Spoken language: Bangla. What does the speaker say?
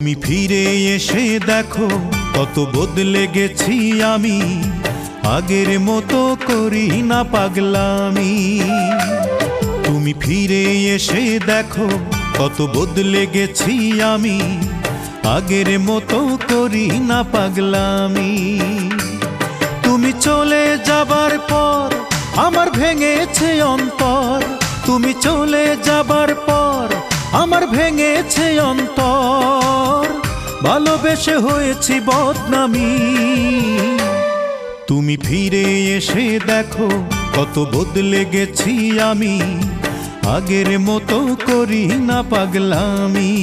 তুমি ফিরে এসে দেখো কত বদলে গেছি আমি, আগের মতো করি না পাগলামি। তুমি ফিরে এসে দেখো কত বদলে গেছি আমি, আগের মতো করি না পাগলামি। তুমি চলে যাবার পর আমার ভেঙেছে অন্তর, তুমি চলে যাবার পর আমার ভেঙেছে অন্তর, ভালোবেসে হয়েছি বদনামি। তুমি ফিরে এসে দেখো কত বদলে গেছি আমি, আগের মতো করি না পাগলামি।